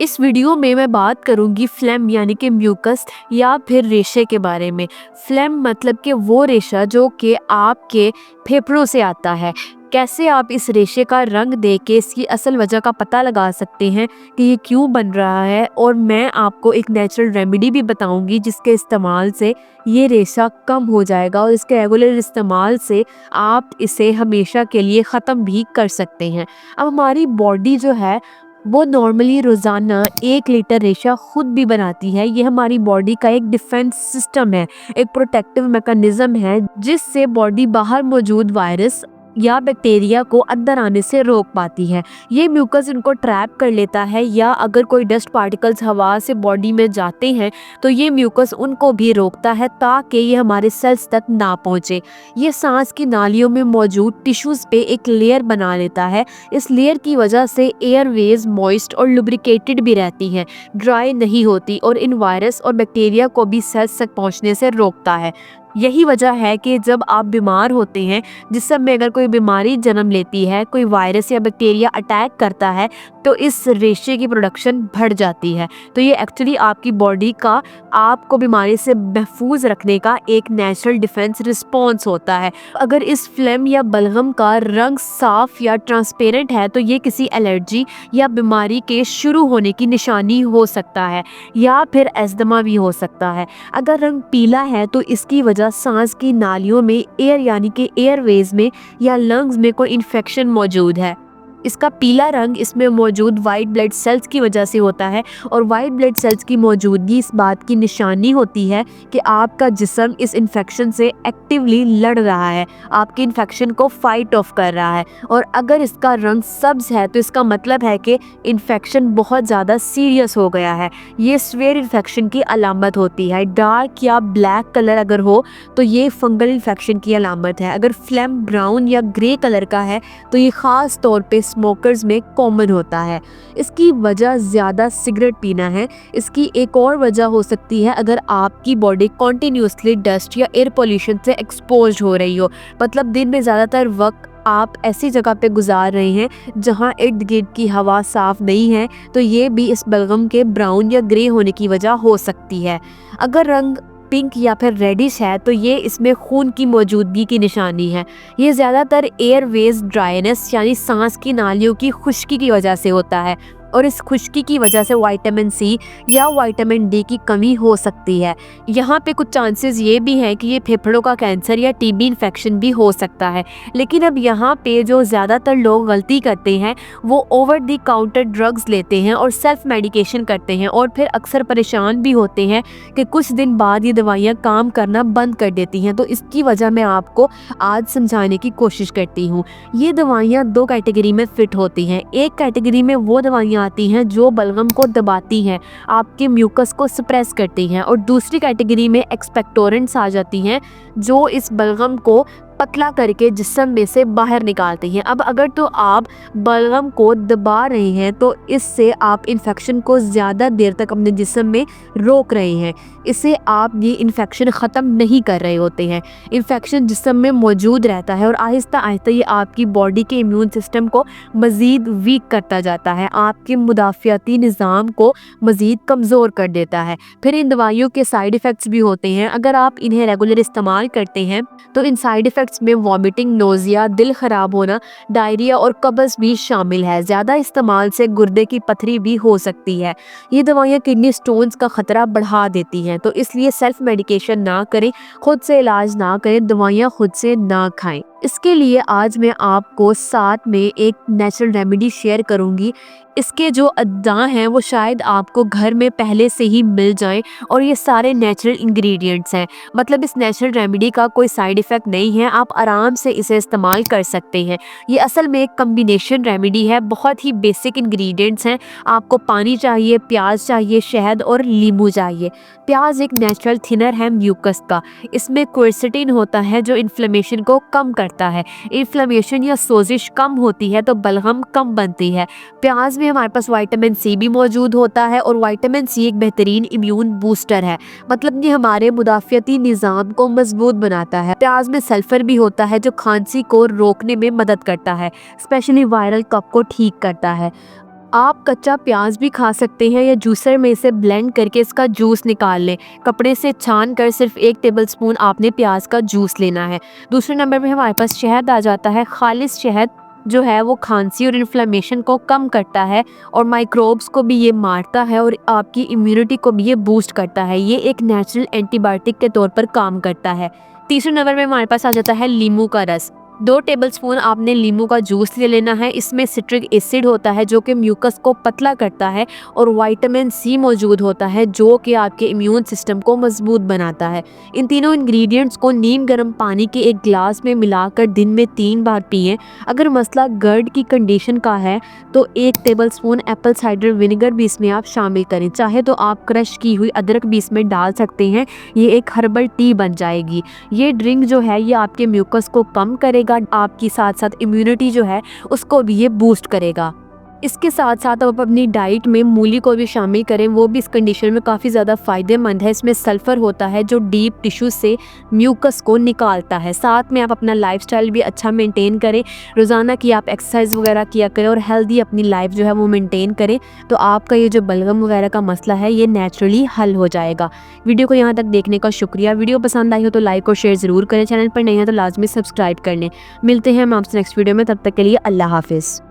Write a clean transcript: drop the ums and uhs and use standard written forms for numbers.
इस वीडियो में मैं बात करूंगी फ्लेम यानी कि म्यूकस या फिर रेशे के बारे में। फ्लेम मतलब कि वो रेशा जो कि आपके फेफड़ों से आता है। कैसे आप इस रेशे का रंग देख के इसकी असल वजह का पता लगा सकते हैं कि ये क्यों बन रहा है, और मैं आपको एक नेचुरल रेमेडी भी बताऊंगी जिसके इस्तेमाल से ये रेशा कम हो जाएगा, और इसके रेगुलर इस्तेमाल से आप इसे हमेशा के लिए ख़त्म भी कर सकते हैं। अब हमारी बॉडी जो है वो नॉर्मली रोज़ाना 1 लीटर रेशा खुद भी बनाती है। ये हमारी बॉडी का एक डिफेंस सिस्टम है, एक प्रोटेक्टिव मैकेनिज्म है जिससे बॉडी बाहर मौजूद वायरस या बैक्टीरिया को अंदर आने से रोक पाती है। ये म्यूकस इनको ट्रैप कर लेता है, या अगर कोई डस्ट पार्टिकल्स हवा से बॉडी में जाते हैं तो ये म्यूकस उनको भी रोकता है ताकि ये हमारे सेल्स तक ना पहुँचे। ये सांस की नालियों में मौजूद टिश्यूज़ पे एक लेयर बना लेता है। इस लेयर की वजह से एयरवेज मॉइस्ट और लुब्रिकेटेड भी रहती हैं, ड्राई नहीं होती, और इन वायरस और बैक्टीरिया को भी सेल्स तक पहुँचने से रोकता है। यही वजह है कि जब आप बीमार होते हैं, जिसम में अगर कोई बीमारी जन्म लेती है, कोई वायरस या बैक्टीरिया अटैक करता है, तो इस रेशे की प्रोडक्शन बढ़ जाती है। तो ये एक्चुअली आपकी बॉडी का आपको बीमारी से महफूज रखने का एक नेचुरल डिफेंस रिस्पॉन्स होता है। अगर इस फ्लेम या बलगम का रंग साफ या ट्रांसपेरेंट है तो ये किसी एलर्जी या बीमारी के शुरू होने की निशानी हो सकता है, या फिर एस्दमा भी हो सकता है। अगर रंग पीला है तो इसकी वजह सांस की नालियों में एयर यानी कि एयरवेज में या लंग्स में कोई इन्फेक्शन मौजूद है। इसका पीला रंग इसमें मौजूद वाइट ब्लड सेल्स की वजह से होता है, और वाइट ब्लड सेल्स की मौजूदगी इस बात की निशानी होती है कि आपका जिस्म इस इन्फेक्शन से एक्टिवली लड़ रहा है, आपकी इन्फेक्शन को फाइट ऑफ कर रहा है। और अगर इसका रंग सब्ज है तो इसका मतलब है कि इन्फेक्शन बहुत ज़्यादा सीरियस हो गया है। ये स्वेयर इन्फेक्शन की अलामत होती है। डार्क या ब्लैक कलर अगर हो तो ये फंगल इन्फेक्शन की अलामत है। अगर फ्लेम ब्राउन या ग्रे कलर का है तो ये ख़ास तौर पे स्मोकर्स में कॉमन होता है। इसकी वजह ज़्यादा सिगरेट पीना है। इसकी एक और वजह हो सकती है अगर आपकी बॉडी कॉन्टीन्यूसली डस्ट या एयर पोल्यूशन से एक्सपोज हो रही हो, मतलब दिन में ज़्यादातर वक्त आप ऐसी जगह पे गुजार रहे हैं जहां इर्द गिर्द की हवा साफ नहीं है, तो ये भी इस बलगम के ब्राउन या ग्रे होने की वजह हो सकती है। अगर रंग पिंक या फिर रेडिश है तो ये इसमें खून की मौजूदगी की निशानी है। ये ज़्यादातर एयरवेज ड्राइनेस यानी सांस की नालियों की खुश्की की वजह से होता है, और इस खुश्की की वजह से विटामिन सी या विटामिन डी की कमी हो सकती है। यहाँ पे कुछ चांसेस ये भी हैं कि ये फेफड़ों का कैंसर या टीबी इन्फेक्शन भी हो सकता है। लेकिन अब यहाँ पे जो ज़्यादातर लोग गलती करते हैं वो ओवर दी काउंटर ड्रग्स लेते हैं और सेल्फ मेडिकेशन करते हैं, और फिर अक्सर परेशान भी होते हैं कि कुछ दिन बाद ये दवाइयाँ काम करना बंद कर देती हैं। तो इसकी वजह मैं आपको आज समझाने की कोशिश करती हूँ। ये दवाइयाँ 2 कैटेगरी में फिट होती हैं। एक कैटेगरी में वो दवाइयाँ आती हैं जो बलगम को दबाती हैं, आपके म्यूकस को सप्रेस करती हैं, और दूसरी कैटेगरी में एक्सपेक्टोरेंट्स आ जाती हैं जो इस बलगम को पतला करके जिस्म में से बाहर निकालते हैं। अब अगर तो आप बलगम को दबा रहे हैं तो इससे आप इन्फेक्शन को ज़्यादा देर तक अपने जिस्म में रोक रहे हैं, इससे आप ये इन्फेक्शन ख़त्म नहीं कर रहे होते हैं। इन्फेक्शन जिस्म में मौजूद रहता है और आहिस्ता आहिस्ता ये आपकी बॉडी के इम्यून सिस्टम को मज़ीद वीक करता जाता है, आपके मुदाफ़ियाती निज़ाम को मज़ीद कमज़ोर कर देता है। फिर इन दवाइयों के साइड इफ़ेक्ट्स भी होते हैं। अगर आप इन्हें रेगुलर इस्तेमाल करते हैं तो इन साइड इफ़ेक्ट्स में वॉमिटिंग, नोज़िया, दिल ख़राब होना, डायरिया और कब्ज़ भी शामिल है। ज़्यादा इस्तेमाल से गुर्दे की पथरी भी हो सकती है। ये दवाइयाँ किडनी स्टोन्स का ख़तरा बढ़ा देती हैं, तो इसलिए सेल्फ मेडिकेशन ना करें, खुद से इलाज ना करें, दवाइयाँ खुद से ना खाएं। इसके लिए आज मैं आपको साथ में एक नेचुरल रेमेडी शेयर करूंगी। इसके जो अज्जा हैं वो शायद आपको घर में पहले से ही मिल जाएं, और ये सारे नेचुरल इंग्रेडिएंट्स हैं। मतलब इस नेचुरल रेमेडी का कोई साइड इफ़ेक्ट नहीं है, आप आराम से इसे इस्तेमाल कर सकते हैं। ये असल में एक कम्बिनेशन रेमेडी है, बहुत ही बेसिक इंग्रेडिएंट्स हैं। आपको पानी चाहिए, प्याज चाहिए, शहद और नींबू चाहिए। प्याज एक नेचुरल थिनर है म्यूकस का। इसमें क्वेरसेटिन होता है जो इन्फ्लेमेशन को कम करता है। इन्फ्लेमेशन या सोजिश कम होती है तो बलगम कम बनती है। प्याज में हमारे पास विटामिन सी भी मौजूद होता है, और विटामिन सी एक बेहतरीन इम्यून बूस्टर है, मतलब ये हमारे मुदाफ़ियाती निज़ाम को मजबूत बनाता है। प्याज में सल्फर भी होता है जो खांसी को रोकने में मदद करता है, स्पेशली वायरल कफ को ठीक करता है। आप कच्चा प्याज भी खा सकते हैं या जूसर में इसे ब्लेंड करके इसका जूस निकाल लें। कपड़े से छान कर सिर्फ 1 टेबलस्पून आपने प्याज का जूस लेना है। दूसरे नंबर पे हमारे पास शहद आ जाता है। खालिस शहद जो है वो खांसी और इन्फ्लेमेशन को कम करता है और माइक्रोब्स को भी ये मारता है और आपकी इम्यूनिटी को भी ये बूस्ट करता है। ये एक नेचुरल एंटीबायोटिक के तौर पर काम करता है। तीसरे नंबर पे हमारे पास आ जाता है नींबू का रस। 2 टेबलस्पून आपने नींबू का जूस ले लेना है। इसमें सिट्रिक एसिड होता है जो कि म्यूकस को पतला करता है और विटामिन सी मौजूद होता है जो कि आपके इम्यून सिस्टम को मजबूत बनाता है। इन तीनों इंग्रेडिएंट्स को नीम गर्म पानी के एक गिलास में मिलाकर दिन में 3 बार पिएं। अगर मसला GERD की कंडीशन का है तो 1 टेबलस्पून एप्पल साइडर विनेगर भी इसमें आप शामिल करें। चाहे तो आप क्रश की हुई अदरक भी इसमें डाल सकते हैं। ये एक हर्बल टी बन जाएगी। ये ड्रिंक जो है ये आपके म्यूकस को कम करेगा, आपकी साथ साथ इम्यूनिटी जो है उसको भी ये बूस्ट करेगा। इसके साथ साथ आप अपनी डाइट में मूली को भी शामिल करें, वो भी इस कंडीशन में काफ़ी ज़्यादा फ़ायदेमंद है। इसमें सल्फ़र होता है जो डीप टिश्यू से म्यूकस को निकालता है। साथ में आप अपना लाइफस्टाइल भी अच्छा मेंटेन करें, रोज़ाना की आप एक्सरसाइज वगैरह किया करें और हेल्दी अपनी लाइफ जो है वो मेंटेन करें, तो आपका ये जो बलगम वगैरह का मसला है ये नेचुरली हल हो जाएगा। वीडियो को यहाँ तक देखने का शुक्रिया। वीडियो पसंद आई हो तो लाइक और शेयर ज़रूर करें। चैनल पर नहीं है तो लाजमी सब्सक्राइब कर लें। मिलते हैं हम आपसे नेक्स्ट वीडियो में, तब तक के लिए अल्लाह हाफिज़।